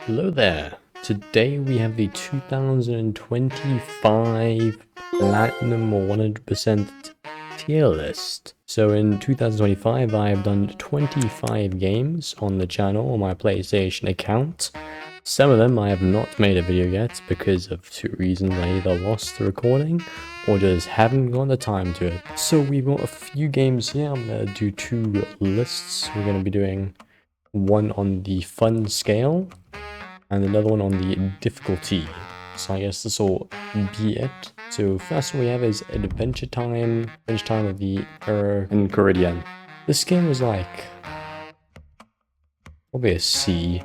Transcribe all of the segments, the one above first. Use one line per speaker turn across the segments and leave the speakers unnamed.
Hello there. Today we have the 2025 Platinum 100% tier list. So in 2025 I have done 25 games on the channel on my PlayStation account. Some of them I have not made a video yet because of two reasons. I either lost the recording or just haven't got the time to it. So we've got a few games here. I'm going to do two lists. We're going to be doing one on the fun scale and another one on the difficulty. So I guess this will be it. So first one we have is Adventure Time of the Enchiridion. This game was like probably a C.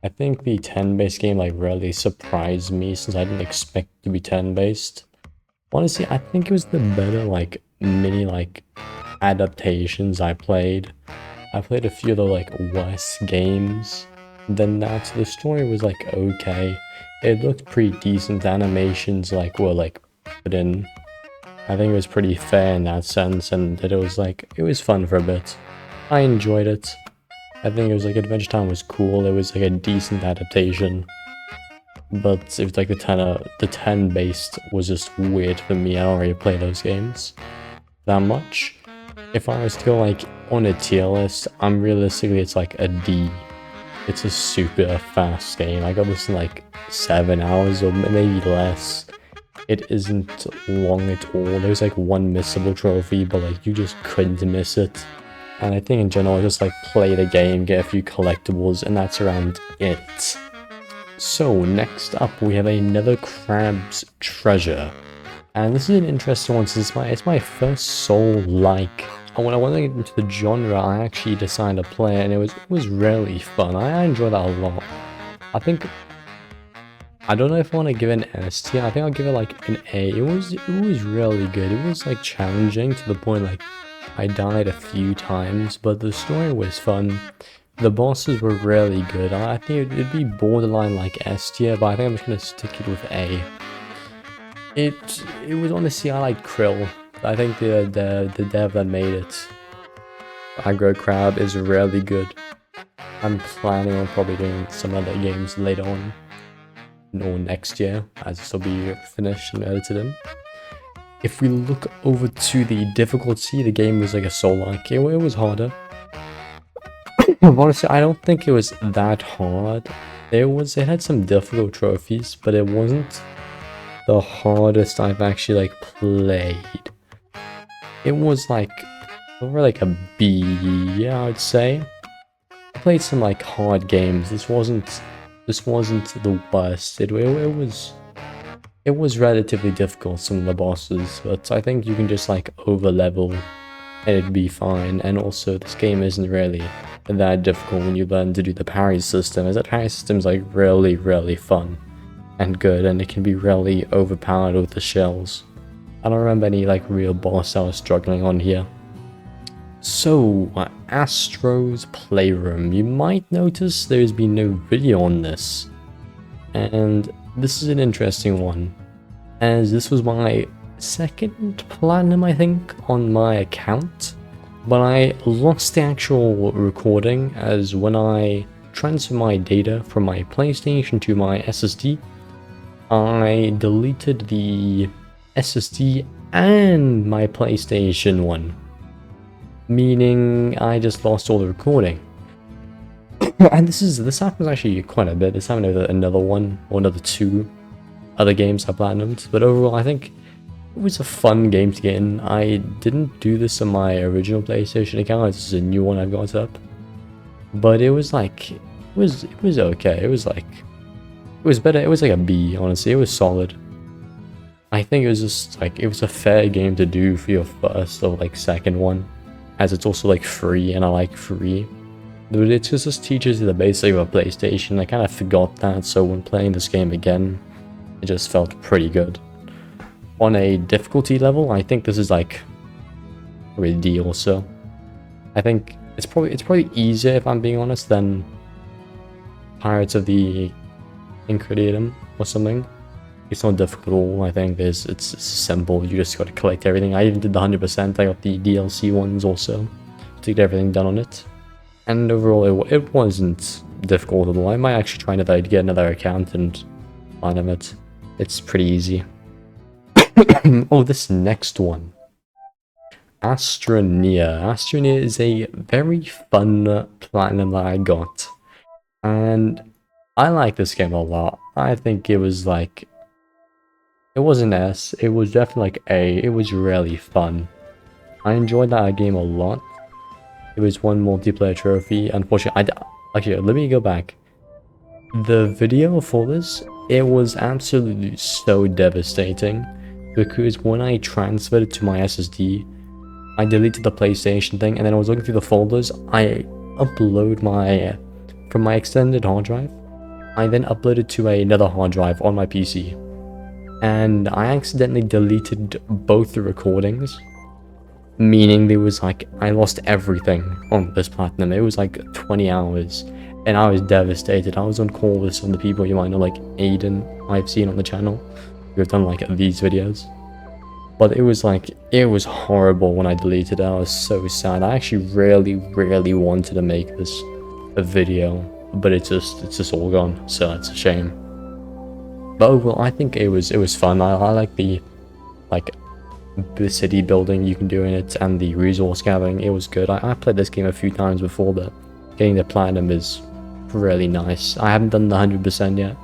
I think the 10-based game like really surprised me since I didn't expect it to be 10-based. Honestly, I think it was the better like mini adaptations I played. I played a few of the worse games than that. So the story was like okay. It looked pretty decent. Animations were put in. I think it was pretty fair in that sense, and that it was fun for a bit. I enjoyed it. I think it was Adventure Time was cool. It was a decent adaptation. But it was the 10 based was just weird for me. I don't really play those games that much. If I was to go on a tier list, realistically it's a D. It's a super fast game. I got this in 7 hours or maybe less. It isn't long at all. There's one missable trophy, but you just couldn't miss it. And I think in general, just play the game, get a few collectibles, and that's around it. So next up, we have another Crab's Treasure. And this is an interesting one since it's my first Soul-like. And when I wanted to get into the genre, I actually decided to play it, and it was really fun. I enjoyed that a lot. I don't know if I want to give it an S tier. I think I'll give it an A. It was really good. It was challenging to the point I died a few times, but the story was fun. The bosses were really good. I think it'd be borderline S tier, but I think I'm just gonna stick it with A. It was honestly, I like Krill. I think the dev that made it, Aggro Crab, is really good. I'm planning on probably doing some other games later on, or next year, as this will be finished and edited in. If we look over to the difficulty, the game was a Soul-like. It was harder. Honestly, I don't think it was that hard. It had some difficult trophies, but it wasn't the hardest I've actually played. It was over a B, yeah, I would say. I played some hard games. This wasn't the worst. It was relatively difficult, some of the bosses, but I think you can just over level and it'd be fine. And also this game isn't really that difficult when you learn to do the parry system, as that parry system's really fun and good, and it can be really overpowered with the shells. I don't remember any real boss I was struggling on here. So Astro's Playroom. You might notice there's been no video on this, and this is an interesting one, as this was my second platinum, I think, on my account. But I lost the actual recording, as when I transferred my data from my PlayStation to my SSD, I deleted the SSD and my PlayStation one, meaning I just lost all the recording. And this happens actually quite a bit. This happened with another one or another two other games I platinumed, but overall I think it was a fun game to get in. I didn't do this on my original PlayStation account. This is a new one I've got up, but it was it was okay. It was better. It was a B, honestly. It was solid. I think it was just it was a fair game to do for your first or second one, as it's also free, and I like free. But it just teaches you the basics of a PlayStation. I kind of forgot that, so when playing this game again, it just felt pretty good. On a difficulty level, I think this is probably D also. I think it's probably easier, if I'm being honest, than Pirates of the Enchiridion or something. It's not difficult at all. I think it's simple. You just got to collect everything. I even did the 100%. I got the DLC ones also to get everything done on it. And overall, it wasn't difficult at all. I might actually try to get another account and find it. It's pretty easy. Oh, this next one. Astroneer. Astroneer is a very fun platinum that I got. And I like this game a lot. I think it was like... It was an S. It was definitely like A. It was really fun. I enjoyed that game a lot. It was one multiplayer trophy. Unfortunately, actually, let me go back. The video for this, it was absolutely so devastating. Because when I transferred it to my SSD, I deleted the PlayStation thing, and then I was looking through the folders. I upload from my extended hard drive. I then uploaded to another hard drive on my PC. And I accidentally deleted both the recordings. Meaning there was like, I lost everything on this platinum. It was like 20 hours. And I was devastated. I was on call with some of the people you might know, like Aiden, I've seen on the channel. We've done like these videos. But it was like, it was horrible when I deleted it. I was so sad. I actually really wanted to make this a video, but it's just all gone. So that's a shame. But overall, I think it was fun. I like the city building you can do in it and the resource gathering. It was good. I played this game a few times before, but getting the platinum is really nice. I haven't done the 100% yet.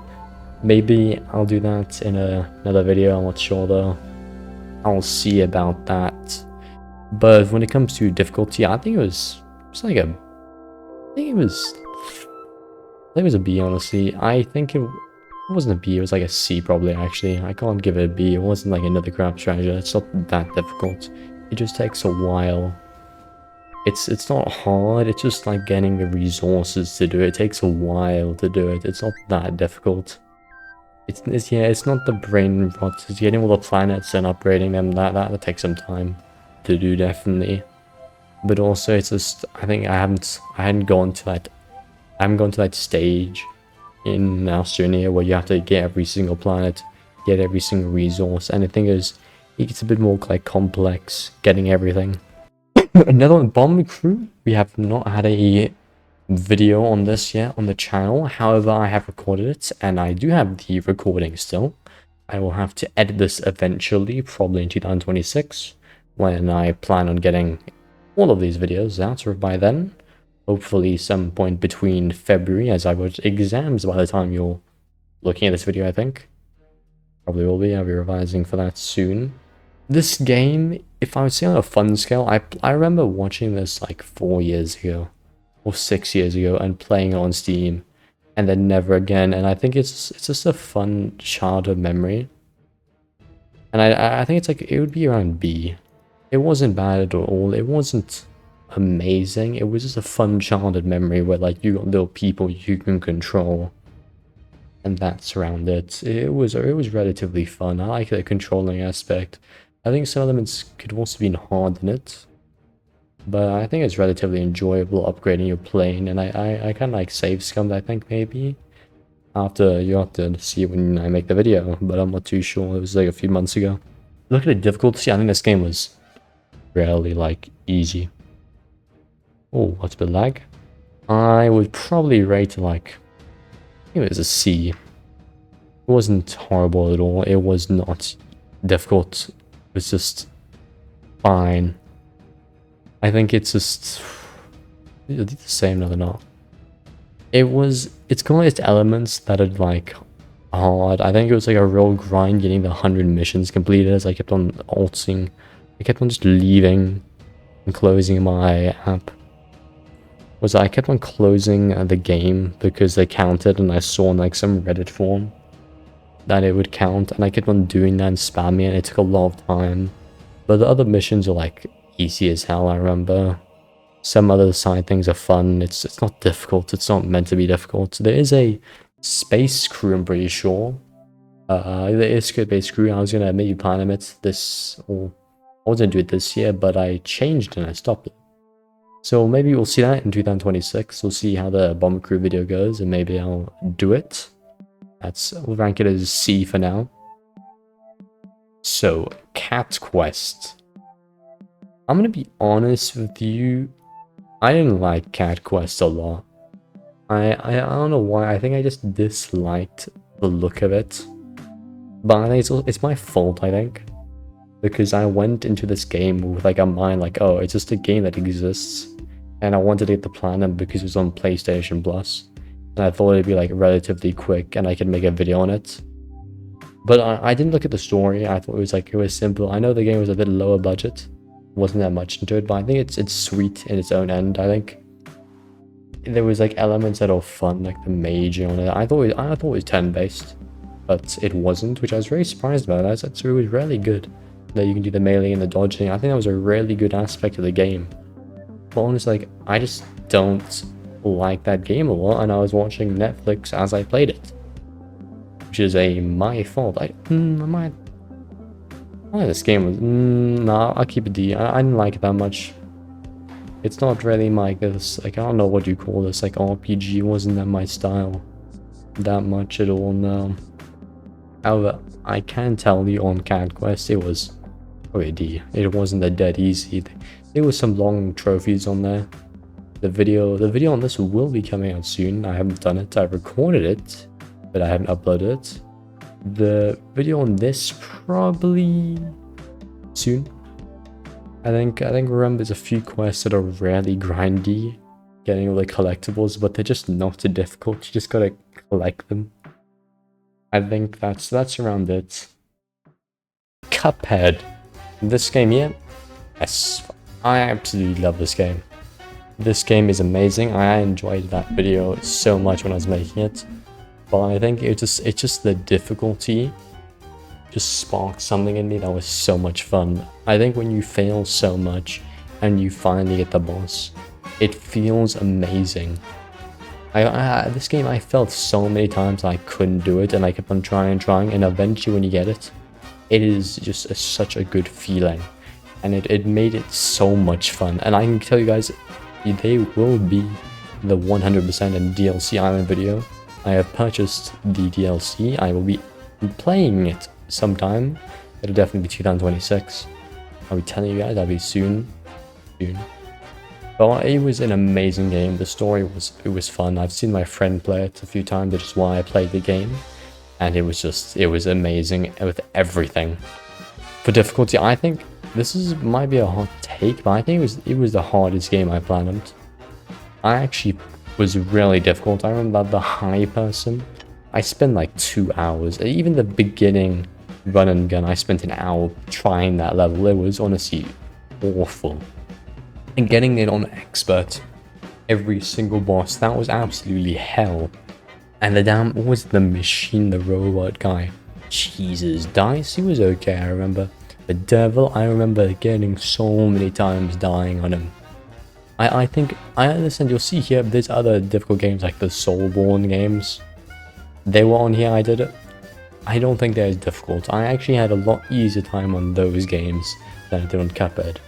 Maybe I'll do that in another video. I'm not sure though. I'll see about that. But when it comes to difficulty, I think it was like a... I think it was a B, honestly. I think it wasn't a B, it was like a C probably, actually. I can't give it a B. It wasn't like another crap strategy. It's not that difficult. It just takes a while. It's not hard, it's just like getting the resources to do it. It takes a while to do it. It's not that difficult. It's not the brain rot. It's getting all the planets and upgrading them. That takes some time to do, definitely. But also, it's just, I think I haven't gone to that stage in Astroneer where you have to get every single planet, get every single resource. And the thing is, it gets a bit more like complex getting everything. Another one, Bomb Crew. We have not had a video on this yet on the channel. However, I have recorded it, and I do have the recording still. I will have to edit this eventually, probably in 2026, when I plan on getting all of these videos out, or by then. Hopefully some point between February, as I would exams by the time you're looking at this video, I think. Probably will be. I'll be revising for that soon. This game, if I would say on a fun scale, I remember watching this like 4 years ago. Or 6 years ago, and playing it on Steam, and then never again. And I think it's just a fun childhood memory. And I think it's like, it would be around B. It wasn't bad at all. It wasn't amazing. It was just a fun childhood memory where like you got little people you can control, and that's around it. It was relatively fun. I like the controlling aspect. I think some elements could also be hard in it. But I think it's relatively enjoyable upgrading your plane, and I kind of like save scummed, I think, maybe. You have to see when I make the video, but I'm not too sure. It was like a few months ago. Look at the difficulty. I think this game was really like easy. Oh, what's a bit lag? I would probably rate it like, I think it was a C. It wasn't horrible at all. It was not difficult. It was just fine. I think it's just... Are they the same? No, they're not. It's got its elements that are like hard. I think it was like a real grind getting the 100 missions completed as I kept on alting. I kept on just leaving and closing my app. I kept on closing the game because they counted, and I saw in like some Reddit form that it would count, and I kept on doing that and spamming it, and it took a lot of time. But the other missions are like easy as hell, I remember. Some other side things are fun. It's not difficult. It's not meant to be difficult. There is a space crew, I'm pretty sure. There is a space crew. I was gonna maybe plan it this, or I was gonna do it this year, but I changed and I stopped it. So maybe we'll see that in 2026. We'll see how the Bomb Crew video goes, and maybe I'll do it. We'll rank it as C for now. So, Cat Quest. I'm gonna be honest with you, I didn't like Cat Quest a lot. I don't know why. I think I just disliked the look of it. But I think it's my fault, I think. Because I went into this game with like a mind like, oh, it's just a game that exists. And I wanted to get the platinum because it was on PlayStation Plus. And I thought it'd be like relatively quick and I could make a video on it. But I didn't look at the story. I thought it was simple. I know the game was a bit lower budget. Wasn't that much into it, but I think it's sweet in its own end, I think. There was like elements that are fun, like the mage on it. I thought it was turn-based, but it wasn't, which I was very surprised about. It was really good. That you can do the melee and the dodging. I think that was a really good aspect of the game. But honestly, like, I just don't like that game a lot, and I was watching Netflix as I played it. Which is my fault. This game was... nah, I'll keep it D. I didn't like it that much. It's not really like this, like, I don't know what you call this, like, RPG wasn't that my style. That much at all, no. However, I can tell you on Cat Quest, it was... D. It wasn't that dead easy. There was some long trophies on there. The video on this will be coming out soon. I haven't done it. I recorded it, but I haven't uploaded it. The video on this probably soon. I think remember there's a few quests that are really grindy, getting all the collectibles, but they're just not too difficult. You just gotta collect them. I think that's around it. Cuphead. This game here, yes, I absolutely love this game. This game is amazing. I enjoyed that video so much when I was making it, but I think it's just the difficulty just sparked something in me that was so much fun. I think when you fail so much and you finally get the boss, it feels amazing. This game I felt so many times I couldn't do it, and I kept on trying, and eventually when you get it, it is just such a good feeling, and it made it so much fun. And I can tell you guys, they will be the 100% in DLC Island video. I have purchased the DLC. I will be playing it sometime. It'll definitely be 2026. I'll be telling you guys, I'll be soon. But it was an amazing game. The story was fun. I've seen my friend play it a few times, which is why I played the game. And it was amazing with everything. For difficulty, I think might be a hot take, but I think it was the hardest game I planned. I actually was really difficult. I remember the high person. I spent like 2 hours. Even the beginning run and gun, I spent an hour trying that level. It was honestly awful. And getting it on expert, every single boss, that was absolutely hell. And what was the machine, the robot guy? Jesus, Dice, he was okay, I remember. The devil, I remember getting so many times dying on him. I think, I understand, you'll see here, there's other difficult games like the Soulborn games. They were on here, I did it. I don't think they're as difficult. I actually had a lot easier time on those games than I did on Cuphead.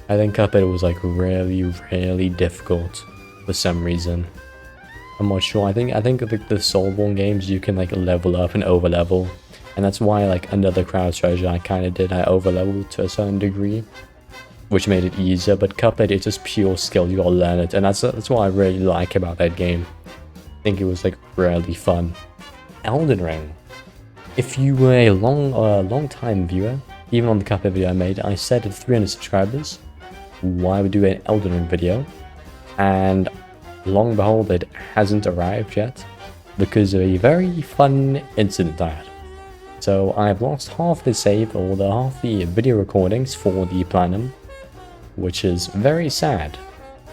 I think Cuphead was like really, really difficult for some reason. I'm not sure. I think the Soulborn games you can like level up and over level, and that's why like Another Crowd's Treasure I kind of did. I over leveled to a certain degree, which made it easier. But Cuphead, it's just pure skill. You gotta learn it, and that's what I really like about that game. I think it was like really fun. Elden Ring. If you were a long time viewer, even on the Cuphead video I made, I said at 300 subscribers, I would do an Elden Ring video, and long and behold, it hasn't arrived yet because of a very fun incident I had. So I've lost half the save, or half the video recordings for the Platinum, which is very sad.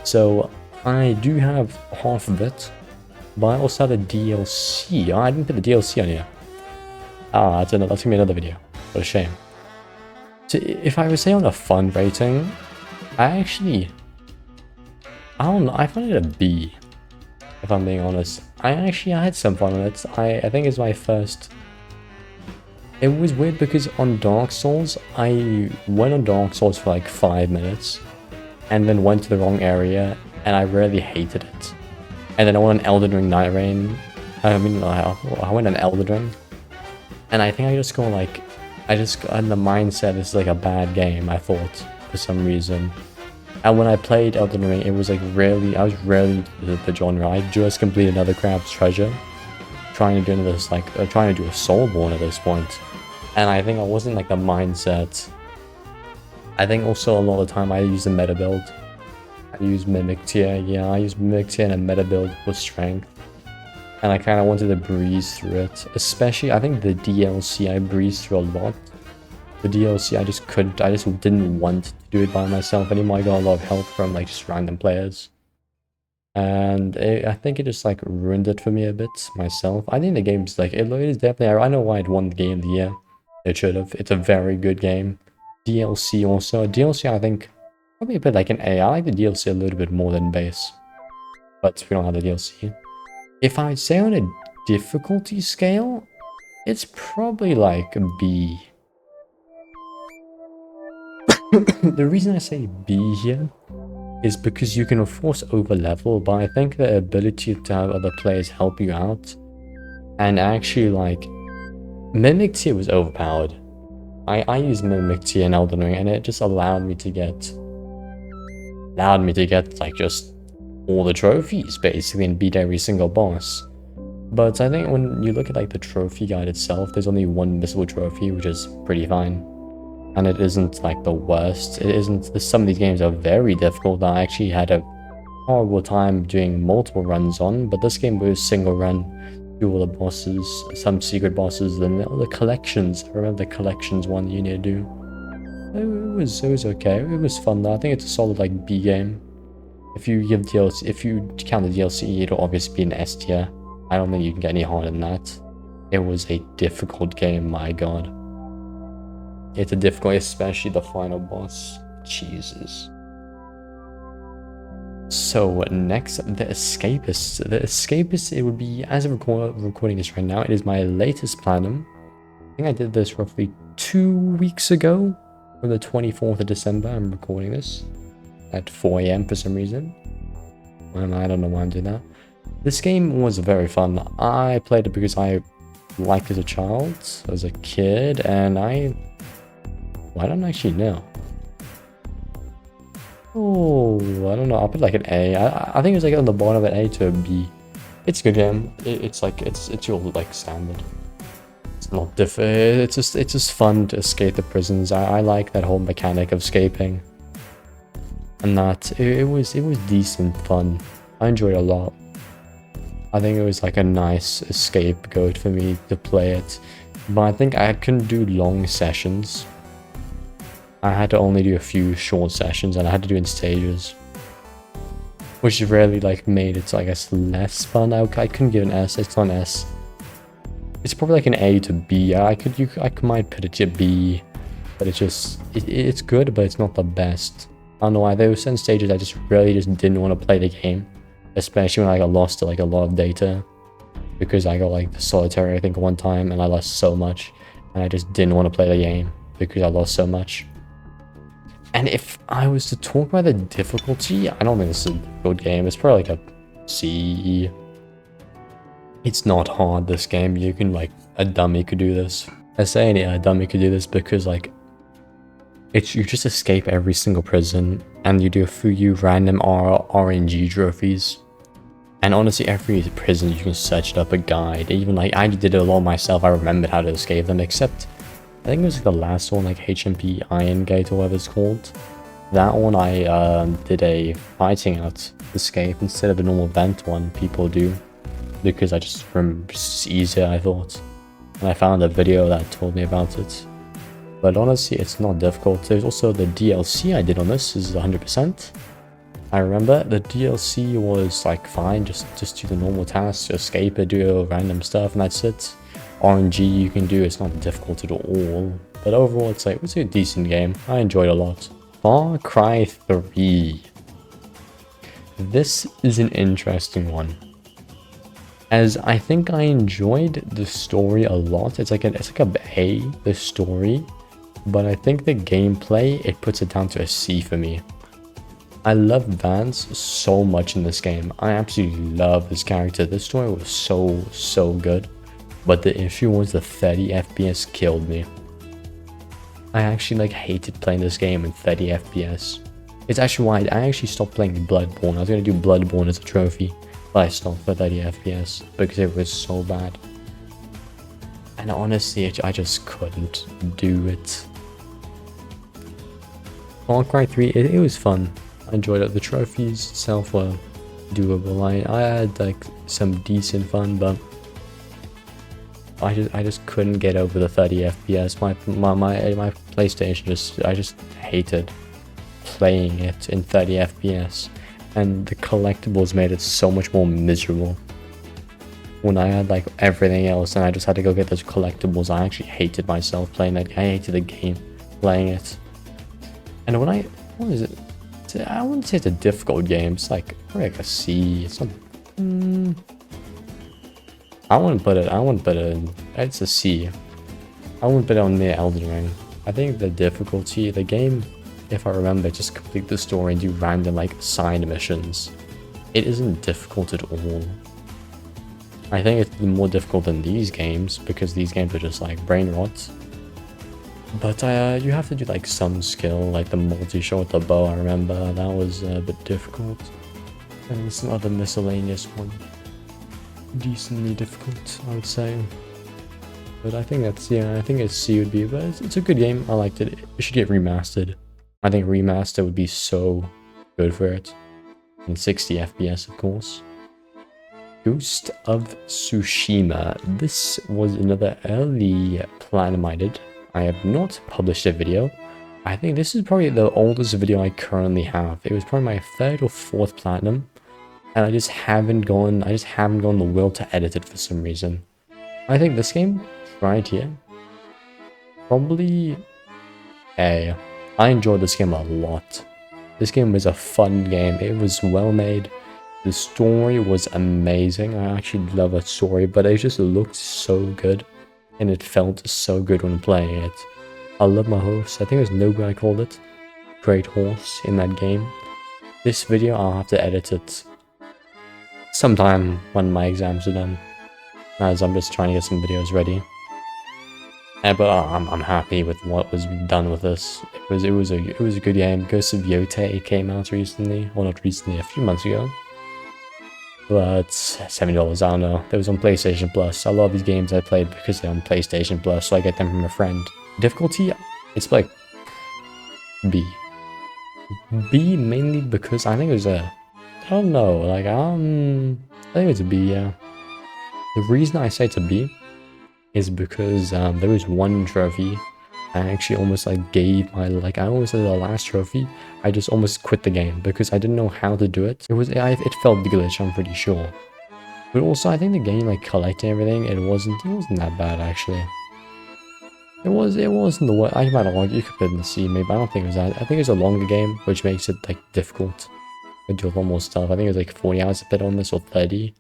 So I do have half of it, but I also have the DLC. Oh, I didn't put the DLC on here. That's gonna be another video. What a shame. So if I would say on a fun rating, I don't know, I found it a B, if I'm being honest. I had some fun on it. I think it's my first... It was weird because on Dark Souls, I went on Dark Souls for like 5 minutes, and then went to the wrong area, and I really hated it. And then I went on Elden Ring Nightreign. I went on Elden Ring, and I think I just got in the mindset this is like a bad game, I thought, for some reason. And when I played Elden Ring, it was like rarely, I was rarely the genre. I just completed another Crab's Treasure, trying to do this, like, trying to do a Soulborn at this point. And I think I wasn't like the mindset. I think also a lot of the time I use a meta build. I use Mimic Tier, yeah, I use Mimic Tier and a meta build with strength. And I kind of wanted to breeze through it. Especially, I think the DLC I breezed through a lot. The DLC I just couldn't, I just didn't want to do it by myself anymore. I got a lot of help from like just random players. And I think it just like ruined it for me a bit myself. I think the game's like, it is definitely, I know why it won the game of the year. It should have. It's a very good game. DLC also. DLC I think probably a bit like an A. I like the DLC a little bit more than base. But we don't have the DLC. If I'd say on a difficulty scale, it's probably like a B. The reason I say B here is because you can of course over level, but I think the ability to have other players help you out and actually like Mimic Tier was overpowered. I used Mimic Tier in Elden Ring and it just allowed me to get like just all the trophies basically and beat every single boss. But I think when you look at like the trophy guide itself, there's only one missable trophy, which is pretty fine. And it isn't like the worst. It isn't, some of these games are very difficult that I actually had a horrible time doing multiple runs on, but this game was single run, do all the bosses, some secret bosses, then the collections. I remember the collections one you need to do. It was okay. It was fun though. I think it's a solid like B game. If you give DLC, if you count the DLC, it'll obviously be an S tier. I don't think you can get any harder than that. It was a difficult game, my god. It's a difficult, especially the final boss. Jesus. So next, the Escapists. The Escapists, it would be, as I'm recording this right now, it is my latest platinum. I think I did this roughly 2 weeks ago. On the 24th of December, I'm recording this at 4 AM for some reason. I don't know why I'm doing that. This game was very fun. I played it because I liked it as a child, as a kid, and I don't actually know. Oh, I don't know. I'll put like an A. I think it was like on the bottom of an A to a B. It's a good game. It's like it's your like standard. It's not different. It's just fun to escape the prisons. I like that whole mechanic of escaping. And that it was decent fun. I enjoyed it a lot. I think it was like a nice scapegoat for me to play it. But I think I couldn't do long sessions. I had to only do a few short sessions and I had to do it in stages. Which really like made it, I guess, less fun. I couldn't give an S, it's not an S. It's probably like an A to B. I might put it to B. But it's good, but it's not the best. I don't know why, there were certain stages I just really didn't want to play the game. Especially when I got lost to like a lot of data. Because I got like the solitary I think one time and I lost so much. And I just didn't want to play the game because I lost so much. And if I was to talk about the difficulty, I don't think this is a good game. It's probably like a C. It's not hard, this game. You can like, a dummy could do this. I say a dummy could do this because like, you just escape every single prison and you do a few random RNG trophies. And honestly, every prison you can search up a guide. Even like, I did it a lot myself. I remembered how to escape them, except I think it was like the last one, like HMP Iron Gate or whatever it's called. That one I did a fighting out escape instead of the normal vent one people do. Because I just remember it's easier, I thought. And I found a video that told me about it. But honestly, it's not difficult. There's also the DLC I did on this is 100%. I remember the DLC was like fine, just do the normal tasks, escape it, do random stuff, and that's it. RNG you can do, it's not difficult at all. But overall, it's a decent game. I enjoyed it a lot. Far Cry 3. This is an interesting one. As I think I enjoyed the story a lot. It's like a A, the story. But I think the gameplay, it puts it down to a C for me. I love Vance so much in this game. I absolutely love this character. This story was so good. But the issue was the 30 FPS killed me. I actually like hated playing this game in 30 FPS. It's actually why I actually stopped playing Bloodborne. I was gonna do Bloodborne as a trophy, but I stopped for 30 FPS because it was so bad. And honestly, I just couldn't do it. Far Cry 3, it was fun. I enjoyed it. The trophies itself were doable. I had like some decent fun, but I just couldn't get over the 30 FPS. My PlayStation I just hated playing it in 30 FPS, and the collectibles made it so much more miserable. When I had like everything else and I just had to go get those collectibles, I actually hated myself playing that. I hated the game playing it. And what is it? I wouldn't say it's a difficult game. It's like probably like a C. It's not. I wouldn't put it. It's a C. I wouldn't put it on near Elden Ring. I think the difficulty, the game, if I remember, just complete the story and do random like side missions. It isn't difficult at all. I think it's more difficult than these games because these games are just like brain rot. But you have to do like some skill, like the multi-shot with the bow. I remember that was a bit difficult, and some other miscellaneous one, decently difficult, I would say. But I think that's, yeah, I think it's C would be, but it's a good game. I liked it. It should get remastered. I think remaster would be so good for it, and 60 FPS, of course. Ghost of Tsushima. This was another early platinum I did. I have not published a video. I think this is probably the oldest video I currently have. It was probably my 3rd or 4th platinum, and I just haven't gone the will to edit it for some reason. I think this game right here, probably A. I enjoyed this game a lot. This game was a fun game. It was well made. The story was amazing. I actually love a story, but it just looked so good, and it felt so good when playing it. I love my horse. I think it was Nobu I called it. Great horse in that game. This video, I'll have to edit it sometime when my exams are done, as I'm just trying to get some videos ready. But I'm happy with what was done with this. It was a good game. Ghost of Yotei came out recently, or not recently, a few months ago. But $70, I don't know. It was on PlayStation Plus. A lot of these games I played because they're on PlayStation Plus, so I get them from a friend. Difficulty, it's like B. B mainly because I think it was I don't know, like I think it's a B, yeah. The reason I say it's a B is because there was one trophy I actually almost like gave my, like I almost did the last trophy. I just almost quit the game because I didn't know how to do it. It felt glitch, I'm pretty sure. But also I think the game, like collecting everything, it wasn't that bad actually. It wasn't the worst. I might argue you could put it in the C maybe, but I don't think it was that. I think it was a longer game, which makes it like difficult. I do a lot more stuff. I think it was like 40 hours to play on this, or 30.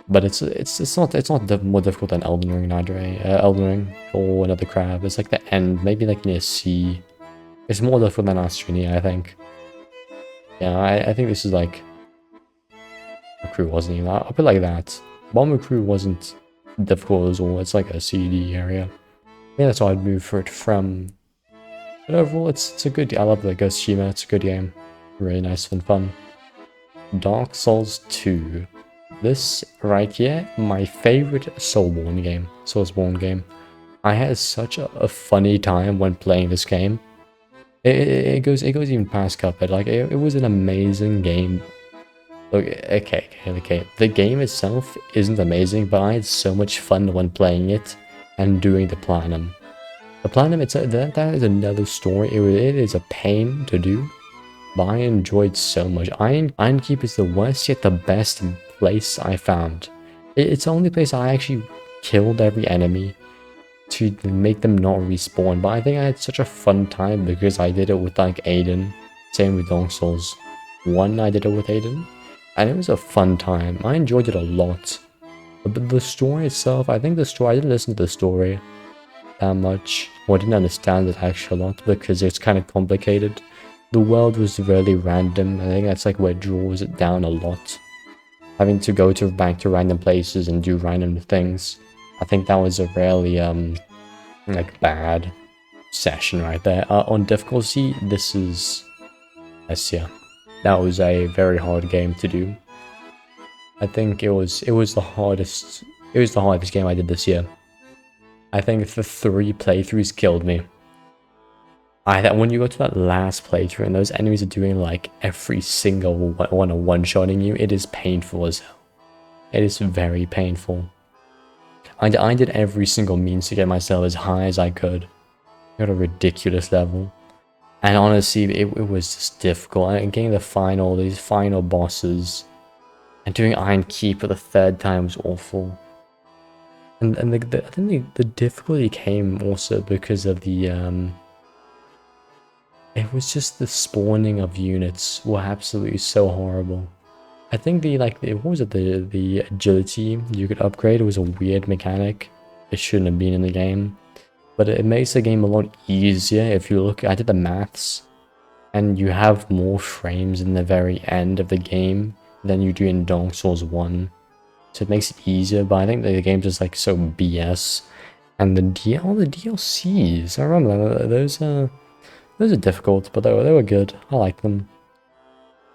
But it's not more difficult than Elden Ring, Elden Ring or another crab. It's like the end, maybe like near C. It's more difficult than Astroneer, I think. Yeah, I think this is like a crew wasn't even that. I'll put it like that. Bomber Crew wasn't difficult at all. It's like a CD area. Yeah, that's why I'd move for it from. But overall, it's a good. I love the Ghost of Tsushima. It's a good game. Really nice and fun. Dark Souls 2. This right here, my favorite Soulsborne game. I had such a funny time when playing this game. It goes even past Cuphead. Like it was an amazing game. Look, okay. The game itself isn't amazing, but I had so much fun when playing it and doing the platinum. The platinum, that is another story. It is a pain to do, but I enjoyed so much. Iron Keep is the worst yet the best place I found. It's the only place I actually killed every enemy to make them not respawn, but I think I had such a fun time because I did it with like Aiden. Same with Dark Souls 1, I did it with Aiden, and it was a fun time. I enjoyed it a lot. But the story itself, I didn't listen to the story that much, or I didn't understand it actually a lot because it's kind of complicated. The world was really random. I think that's like where it draws it down a lot. Having to go back to random places and do random things. I think that was a really like bad session right there. On difficulty, this is Yes, yeah. That was a very hard game to do. I think it was the hardest game I did this year. I think the 3 playthroughs killed me. When you go to that last playthrough and those enemies are doing like every single one-shotting you, it is painful as hell. It is very painful. I did every single means to get myself as high as I could. Got a ridiculous level. And honestly, it was just difficult. And getting these final bosses, and doing Iron Key for the 3rd time was awful. And I think the difficulty came also because of the it was just the spawning of units were absolutely so horrible. I think what was it, the agility you could upgrade was a weird mechanic. It shouldn't have been in the game. But it makes the game a lot easier if you look. I did the maths, and you have more frames in the very end of the game than you do in Dark Souls 1. So it makes it easier, but I think the game's just like so BS. And the DLCs, I remember those are difficult, but they were good. I like them.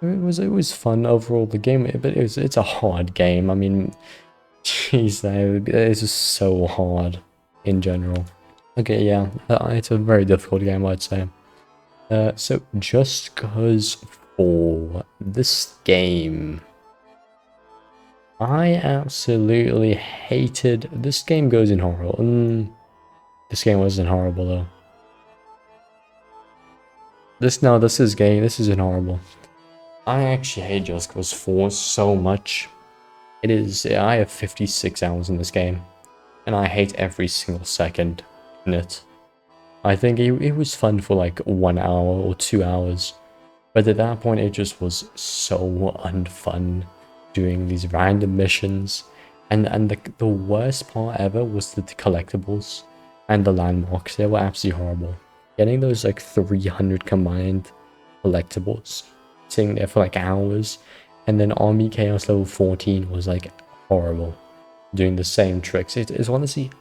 It was fun overall. The game, but it's a hard game. I mean, jeez, it's just so hard in general. Okay, yeah, it's a very difficult game, I'd say. So just because for this game, I absolutely hated. This game goes in horrible. This game wasn't horrible though. This isn't horrible. I actually hate Just Cause 4 so much. I have 56 hours in this game, and I hate every single second in it. I think it was fun for like 1 hour or 2 hours, but at that point it just was so unfun doing these random missions, and the worst part ever was the collectibles and the landmarks. They were absolutely horrible. Getting those like 300 combined collectibles, sitting there for like hours, and then Army Chaos level 14 was like horrible, doing the same tricks. It's honestly,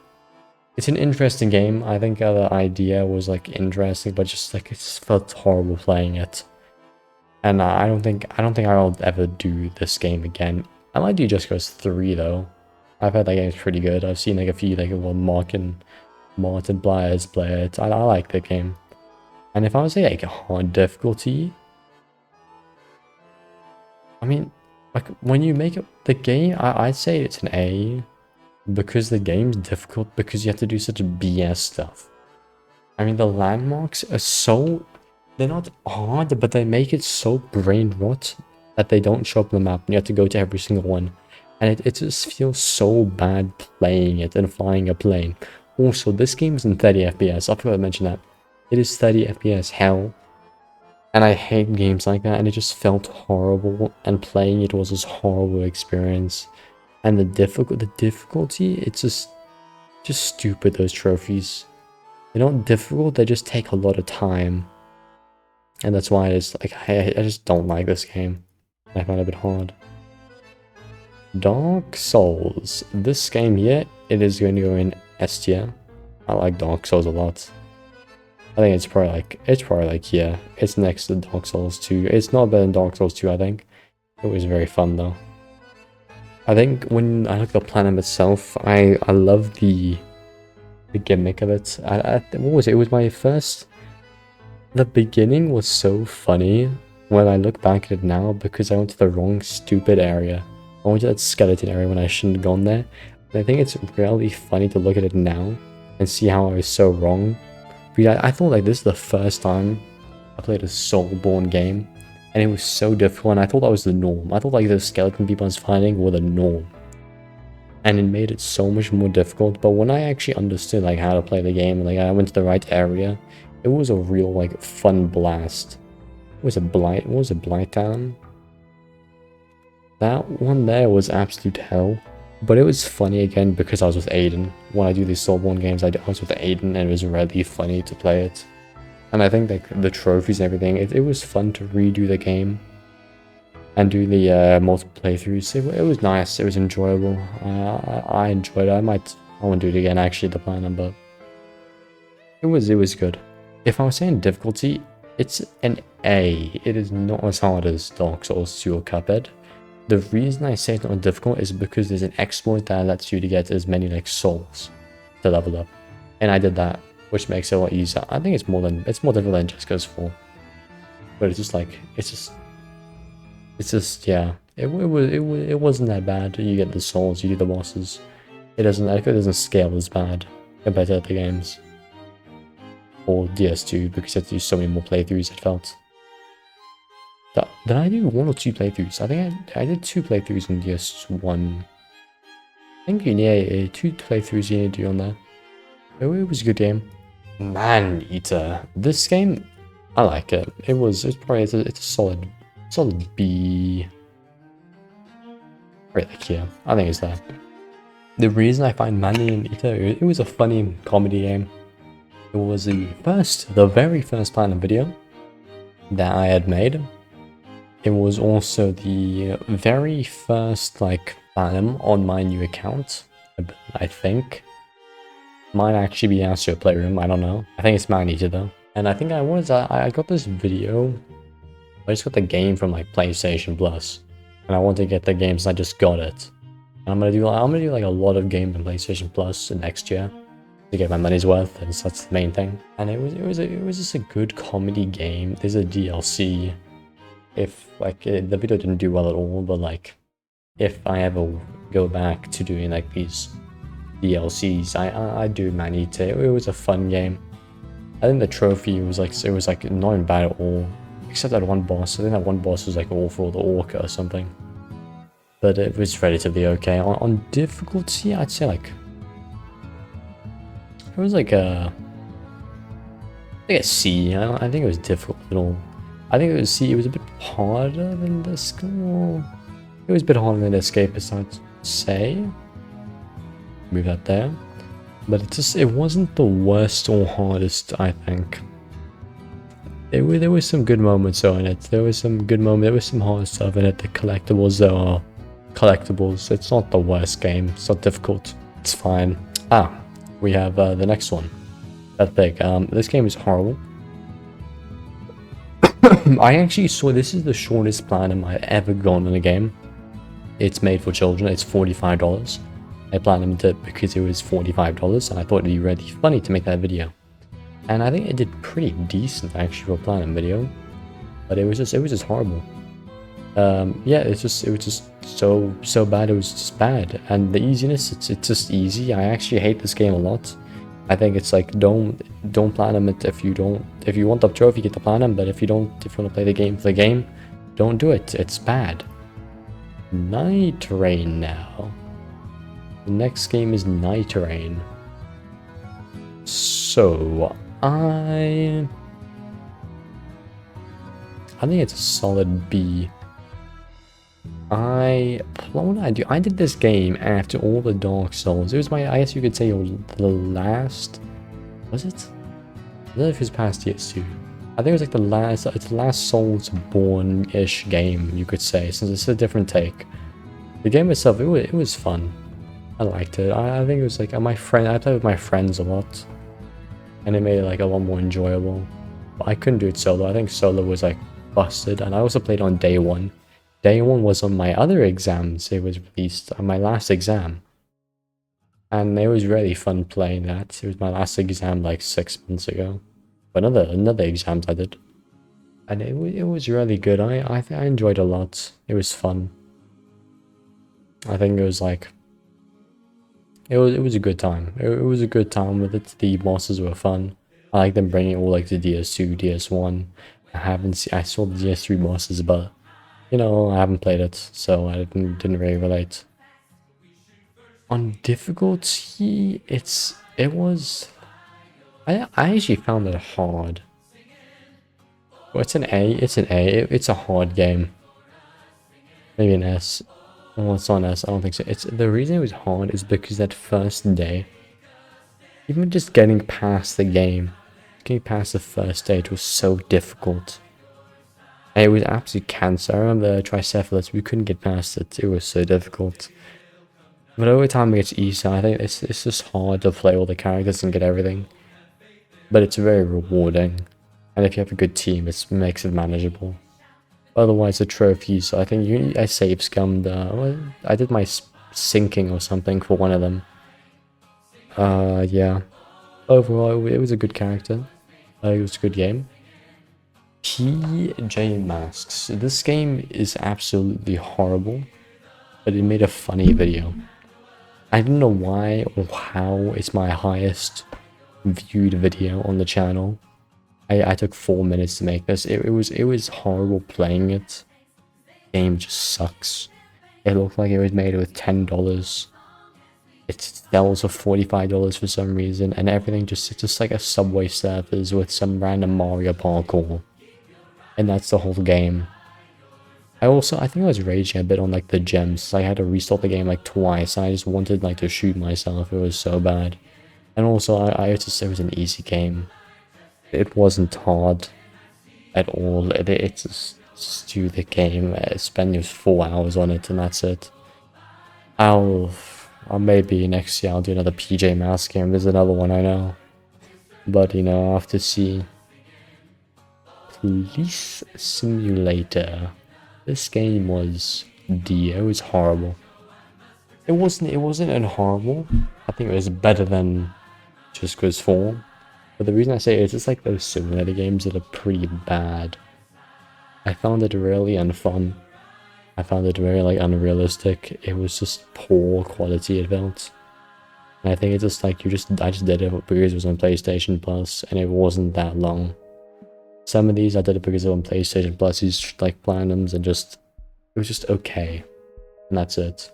it's an interesting game. I think the idea was like interesting, but just like it just felt horrible playing it. And I don't think I'll ever do this game again. I might do Just Cause 3 though. I've heard that game's pretty good. I've seen like a few like Martin Blyers play it. I like the game. And if I would say like a hard difficulty, I mean, like when you make it the game, I'd say it's an A, because the game's difficult because you have to do such BS stuff. I mean, the landmarks are they're not hard, but they make it so brain rot that they don't show up on the map and you have to go to every single one. And it just feels so bad playing it and flying a plane. Also, this game is in 30 FPS. I forgot to mention that. It is 30 FPS hell. And I hate games like that, and it just felt horrible, and playing it was this horrible experience. And the difficulty, it's just stupid, those trophies. They're not difficult, they just take a lot of time. And that's why it's like, I just don't like this game. I find it a bit hard. Dark Souls. This game here, it is going to go in S tier. I like Dark Souls a lot. I think it's probably like, yeah, it's next to Dark Souls 2. It's not better than Dark Souls 2, I think. It was very fun though. I think when I look at the planet itself, I love the gimmick of it. What was it? It was my first. The beginning was so funny when I look back at it now, because I went to the wrong stupid area. I went to that skeleton area when I shouldn't have gone there. And I think it's really funny to look at it now and see how I was so wrong. But I thought like this is the first time I played a Soulborne game, and it was so difficult, and I thought that was the norm. I thought like the skeleton people I was finding were the norm. And it made it so much more difficult, but when I actually understood like how to play the game, and like I went to the right area, it was a real like fun blast. What was it Blighttown? That one there was absolute hell. But it was funny again because I was with Aiden. When I do these Soulborne games, I was with Aiden, and it was really funny to play it. And I think like the trophies and everything, it was fun to redo the game and do the multiple playthroughs. It was nice. It was enjoyable. I enjoyed it. I want to do it again actually, the platinum, but it was good. If I was saying difficulty, It's an A. It is not as hard as Dark Souls 2 or Cuphead. The reason I say it's not difficult is because there's an exploit that lets you to get as many like souls to level up, and I did that, which makes it a lot easier. I think it's more difficult than Jessica's 4, but it's just like yeah. It wasn't that bad. You get the souls, you do the bosses. I think it doesn't scale as bad compared to other games or DS2 because you have to do so many more playthroughs. It felt. Did I do 1 or 2 playthroughs? I think I did 2 playthroughs on DS1. I think yeah, 2 playthroughs you need to do on that. It was a good game. Maneater. This game, I like it. It's a solid B. Right, like, yeah, I think it's that. The reason I find Maneater, it was a funny comedy game. It was the very first Platinum video that I had made. It was also the very first like Platinum on my new account, I think. Might actually be Astro Playroom, I don't know. I think it's Maneater though. And I think I got this video. I just got the game from like PlayStation Plus, and I want to get the game since I just got it. And I'm gonna do like a lot of games on PlayStation Plus next year to get my money's worth, and so that's the main thing. And it was just a good comedy game. There's a DLC. If like the video didn't do well at all, but like if I ever go back to doing like these DLCs, I do Maneater. It was a fun game. I think the trophy was like not even bad at all, except that one boss. I think that one boss was like awful, the orca or something. But it was relatively okay. On difficulty, I'd say like it was like a C. I think it was difficult at all. I think it was C. It was a bit harder than this. It was a bit harder than Escapists, I'd say. Move that there. But it wasn't the worst or hardest, I think. There was some good moments though in it. There was some hard stuff in it. The collectibles though are collectibles. It's not the worst game. It's not difficult. It's fine. We have the next one. Peppa Pig. This game is horrible. I actually saw this is the shortest Platinum I've ever gone in a game. It's made for children. It's $45. I platinumed it because it was $45, and I thought it'd be really funny to make that video. And I think it did pretty decent actually for a Platinum video, but it was just horrible. Yeah, it was just so bad. It was just bad, and the easiness, it's just easy. I actually hate this game a lot. I think it's like don't platinum it if you want the trophy, get the platinum, but if you want to play the game for the game, don't do it. It's bad. Nightreign now. The next game is Nightreign. So I think it's a solid B. I did this game after all the Dark Souls. It was I guess you could say the last, was it? I don't know if it was past DS2. I think it was like it's the last Soulsborne-ish game, you could say, since it's a different take. The game itself, it was fun. I liked it. I think it was like I played with my friends a lot, and it made it like a lot more enjoyable. But I couldn't do it solo. I think solo was like busted, and I also played on day one. Day one was on my other exams. It was released on my last exam, and it was really fun playing that. It was my last exam like 6 months ago, but another exams I did, and it was really good. I enjoyed it a lot. It was fun. I think it was like it was a good time. It was a good time with it. The bosses were fun. I like them bringing it all like to DS2, DS1. I saw the DS3 bosses, but you know, I haven't played it, so I didn't really relate. On difficulty, I actually found it hard. Well, it's an A. It's a hard game. Maybe an S. Well, it's not an S. I don't think so. The reason it was hard is because that first day, even just getting past the game, getting past the first day, it was so difficult. And it was absolute cancer. I remember Tricephalus, we couldn't get past it. It was so difficult. But over time it gets easier. I think it's just hard to play all the characters and get everything. But it's very rewarding. And if you have a good team, it makes it manageable. Otherwise, the trophies, I think I save scummed. I did my sinking or something for one of them. Yeah. Overall, it was a good character. It was a good game. PJ Masks. This game is absolutely horrible, but it made a funny video. I don't know why or how it's my highest viewed video on the channel. I took 4 minutes to make this. It was horrible playing it. The game just sucks. It looked like it was made with $10. It sells for $45 for some reason, and everything it's just like a Subway Surfers with some random Mario parkour. And that's the whole game. I think I was raging a bit on like the gems. I had to restart the game like twice. I just wanted like to shoot myself. It was so bad. And also I just it was an easy game. It wasn't hard at all. It's just do the game. I spent 4 hours on it and that's it. I'll maybe next year I'll do another PJ Masks game. There's another one I know. But you know, I'll have to see. Police Simulator. This game was it was horrible. It wasn't horrible. I think it was better than Just Cause 4. But the reason I say it is it's like those simulator games that are pretty bad. I found it really unfun. I found it very like unrealistic. It was just poor quality, it felt. And I think it's just like I just did it because it was on PlayStation Plus and it wasn't that long. Some of these I did it because on PlayStation Plus, these like platinums and it was just okay. And that's it.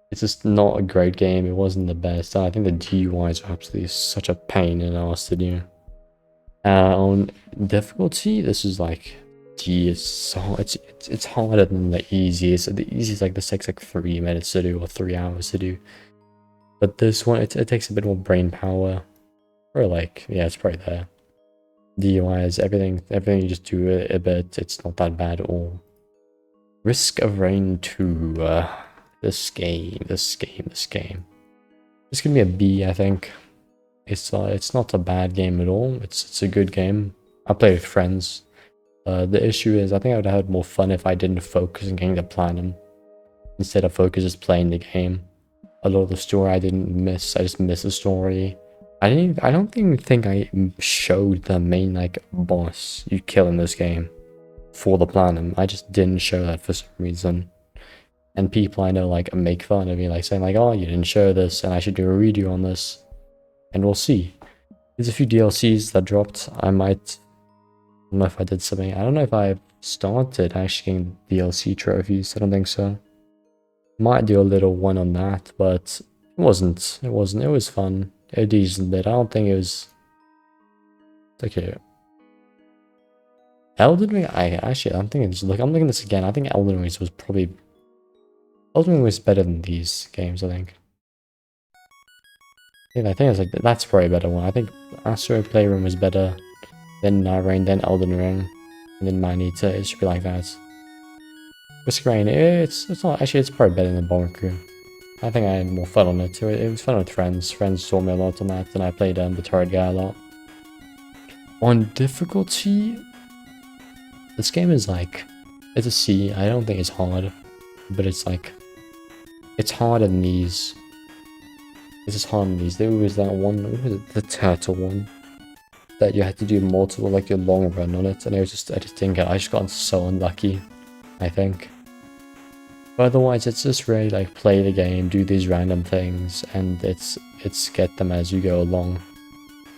It's just not a great game. It wasn't the best. I think the GUIs are absolutely such a pain in the ass to do. On difficulty, this is like it's harder than the easiest. So the easiest like this takes like 3 minutes to do or 3 hours to do. But this one it takes a bit more brain power. Or like yeah, it's probably there. DUIs, everything you just do a bit, it's not that bad at all. Risk of Rain 2, this game. This can be a B, I think. It's not a bad game at all, it's a good game. I play with friends. The issue is, I think I would have had more fun if I didn't focus on getting the platinum. Instead of focus just playing the game. A lot of the story I didn't miss, I just missed the story. I don't think I showed the main like boss you kill in this game for the platinum. I just didn't show that for some reason. And people I know like make fun of me, like saying like, oh, you didn't show this and I should do a redo on this. And we'll see. There's a few DLCs that dropped. I don't know if I did something. I don't know if I started actually getting DLC trophies. I don't think so. Might do a little one on that, but it wasn't. It was fun. A decent bit. I don't think it was okay. Elden Ring. I'm thinking. I'm looking at this again. I think Elden Ring was better than these games. I think. Yeah, I think it's like that's probably a better one. I think Astro Playroom was better, then Nightreign, then Elden Ring, and then Maneater. It should be like that. Risk Rain. It's not actually. It's probably better than Bomber Crew. I think I had more fun on it too. It was fun with friends. Friends saw me a lot on that, and I played the turret guy a lot. On difficulty, this game is like, it's a C. I don't think it's hard, but it's like, it's harder than these. It's just harder than these. There was that one, what was it, the turtle one, that you had to do multiple, like your long run on it, and I just didn't get. I just got so unlucky, I think. But otherwise, it's just really like play the game, do these random things, and it's get them as you go along.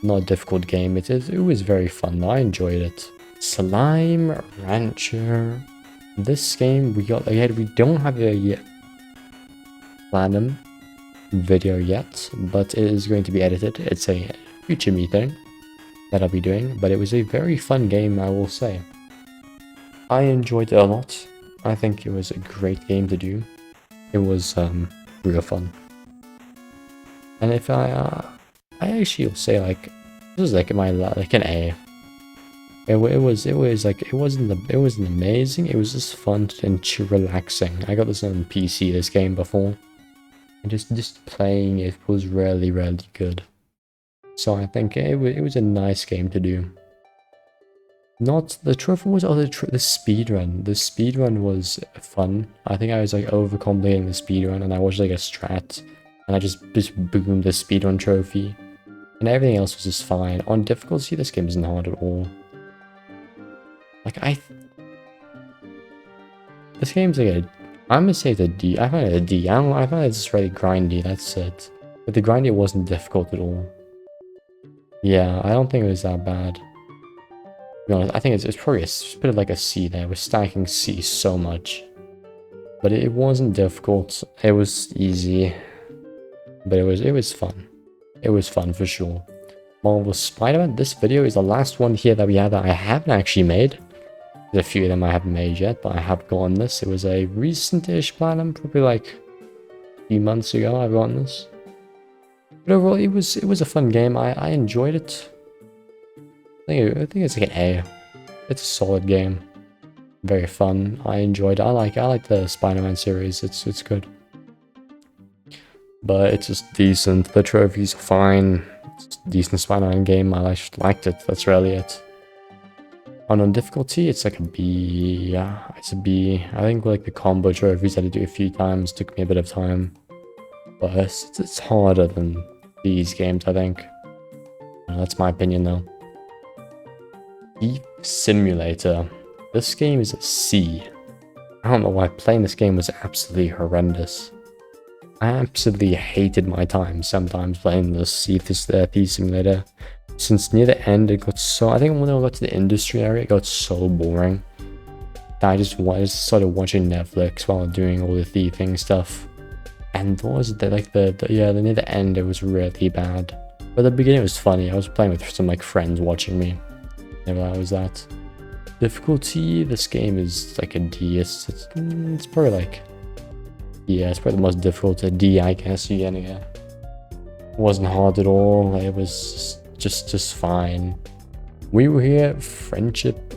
Not a difficult game. It was very fun. I enjoyed it. Slime Rancher. This game we don't have a platinum video yet, but it is going to be edited. It's a future me thing that I'll be doing, but it was a very fun game, I will say. I enjoyed it a lot. I think it was a great game to do. It was real fun. And if I actually will say like this is like an A. It wasn't amazing. It was just fun and relaxing. I got this on PC this game before, and just playing it was really good. So I think it was a nice game to do. Not the trophy was the speed run. The speed run was fun. I think I was like overcomplicating the speed run, and I watched like a strat, and I just boomed the speed run trophy, and everything else was just fine. On difficulty, this game isn't hard at all. Like this game's like a, I'm gonna say it's a D. I find it a D. I find it's just really grindy. That's it. But the grindy wasn't difficult at all. Yeah, I don't think it was that bad. To be honest, I think it's probably a bit of like a C there. We're stacking C so much. But it wasn't difficult. It was easy. But it was fun. It was fun for sure. Marvel Spider-Man. This video is the last one here that we have that I haven't actually made. There's a few of them I haven't made yet, but I have gotten this. It was a recent-ish plan. Probably like a few months ago I've gotten this. But overall, it was a fun game. I enjoyed it. I think it's like an A. It's a solid game. Very fun. I enjoyed it. I like the Spider-Man series. It's good. But it's just decent. The trophies are fine. It's a decent Spider-Man game. I liked it. That's really it. On difficulty, it's like a B. Yeah, it's a B. I think like the combo trophies I had to do a few times took me a bit of time. But it's harder than these games, I think. That's my opinion though. Thief Simulator. This game is a C. I don't know why playing this game was absolutely horrendous. I absolutely hated my time sometimes playing this Thief Simulator. Since near the end it got so, I think when I got to the industry area it got so boring that I just started watching Netflix while doing all the thieving stuff. And what was it, like near the end it was really bad. But the beginning was funny. I was playing with some like friends watching me. Never that was that. Difficulty, this game is like a D. It's probably like, yeah, it's probably the most difficult. A D, I guess you get. It wasn't hard at all. It was just fine. We were here. Friendship.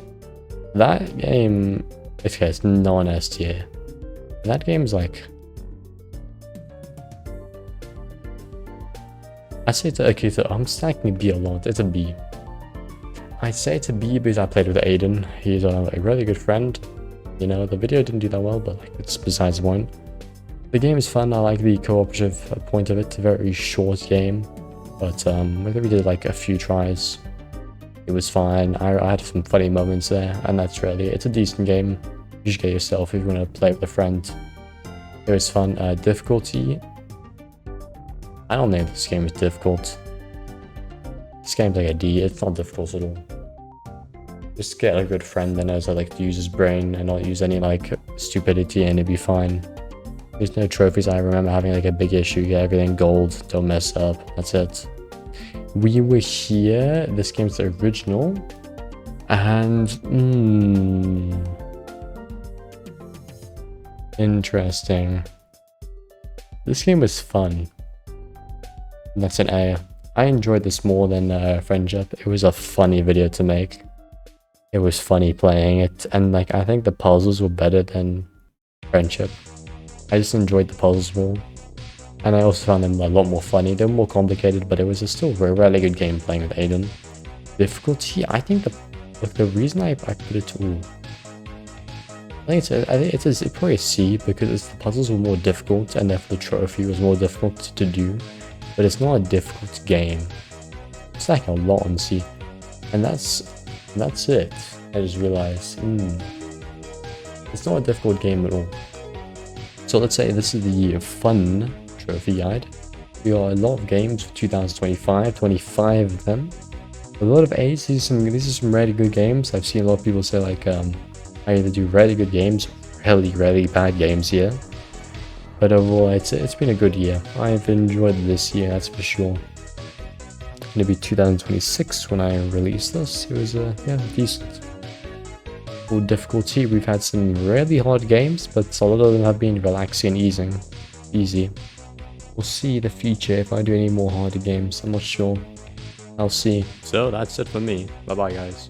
That game, it's non-S tier. That game's like, I say it's okay. So I'm stacking B a lot. It's a B. I say it's a B because I played with Aiden. He's a really good friend. You know, the video didn't do that well, but like it's besides the point. The game is fun. I like the cooperative point of it. It's a very short game, but I think we did like a few tries. It was fine. I had some funny moments there, and that's really, it's a decent game. You should get yourself if you want to play with a friend. It was fun. Difficulty. I don't think this game is difficult. This game's like a D. It's not difficult at all. Just get a good friend that knows how like to use his brain and not use any like stupidity, and it'd be fine. There's no trophies. I remember having like a big issue. Get everything gold. Don't mess up. That's it. We were here. This game's the original. And interesting. This game was fun. And that's an A. I enjoyed this more than Friendship. It was a funny video to make. It was funny playing it, and like I think the puzzles were better than Friendship. I just enjoyed the puzzles more, and I also found them a lot more funny. They were more complicated, but it was still a really good game playing with Aiden. Difficulty, I think the reason I put it to, I think it's probably a C because the puzzles were more difficult, and therefore the trophy was more difficult to do. But it's not a difficult game. It's like a lot on C, and that's it. I just realized it's not a difficult game at all. So let's say this is the fun trophy guide. We got a lot of games for 2025, 25 of them. A lot of A's. These are some really good games. I've seen a lot of people say like I either do really good games, really bad games here. But overall, it's been a good year. I've enjoyed this year, that's for sure. It's gonna be 2026 when I release this. It was decent. For difficulty, we've had some really hard games, but a lot of them have been relaxing and easy. We'll see in the future if I do any more harder games. I'm not sure. I'll see. So that's it for me. Bye bye guys.